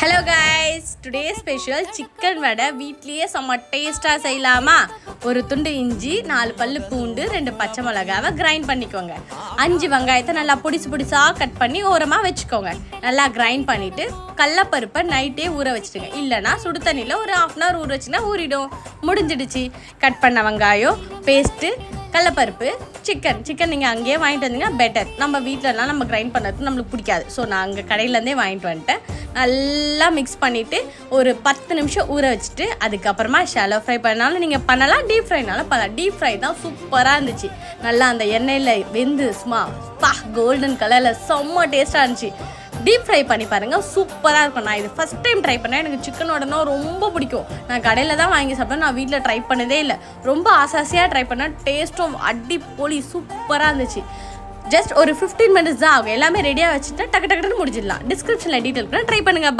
Hello guys, today special chicken vada வீட்லேயே செம்ம டேஸ்ட்டாக செய்யலாமா? ஒரு துண்டு இஞ்சி, 4 பல்லு பூண்டு, 2 பச்சை மிளகாவை கிரைண்ட் பண்ணிக்கோங்க. 5 வெங்காயத்தை நல்லா பொடிசாக கட் பண்ணி ஓரமாக வச்சுக்கோங்க. நல்லா கிரைண்ட் பண்ணிவிட்டு கடலப்பருப்பை நைட்டே ஊற வச்சுடுங்க. இல்லைனா சுடு தண்ணியில் ஒரு 1/2 hour ஊற வச்சுன்னா ஊறிடும். முடிஞ்சிடுச்சு. கட் பண்ண வெங்காயம், பேஸ்ட்டு, கடலப்பருப்பு, சிக்கன் நீங்கள் அங்கேயே வாங்கிட்டு வந்தீங்கன்னா பெட்டர். நம்ம வீட்டிலலாம் நம்ம கிரைண்ட் பண்ணுறது நம்மளுக்கு பிடிக்காது. ஸோ நான் அங்கே கடையிலேருந்தே வாங்கிட்டு வந்துட்டேன். நல்லா மிக்ஸ் பண்ணிவிட்டு ஒரு 10 நிமிஷம் ஊற வச்சுட்டு அதுக்கப்புறமா ஷாலோ ஃப்ரை பண்ணாலும் நீங்கள் பண்ணலாம், டீப் ஃப்ரைனாலும் பண்ணலாம். டீப் ஃப்ரை தான் சூப்பராக இருந்துச்சு. நல்லா அந்த எண்ணெயில் வெந்து கோல்டன் கலரில் செம்ம டேஸ்ட்டாக இருந்துச்சு. டீப் ஃப்ரை பண்ணி பாருங்கள், சூப்பராக இருக்கும். நான் இது ஃபஸ்ட் டைம் ட்ரை பண்ணேன். எனக்கு சிக்கனோடனா ரொம்ப பிடிக்கும். நான் கடையில் தான் வாங்கி சாப்பிட்டேன், நான் வீட்டில் ட்ரை பண்ணதே இல்லை. ரொம்ப ஆசாசியாக ட்ரை பண்ணேன். டேஸ்ட்டும் அடிப்பொலி சூப்பராக இருந்துச்சு. ஜஸ்ட் ஒரு 15 minutes தான் ஆகும். எல்லாமே ரெடியாக வச்சுட்டு டக்கு டக்குன்னு முடிச்சிடலாம். டிஸ்கிரிப்ஷனில் டீட்டெயில் கூட ட்ரை பண்ணுங்கள்.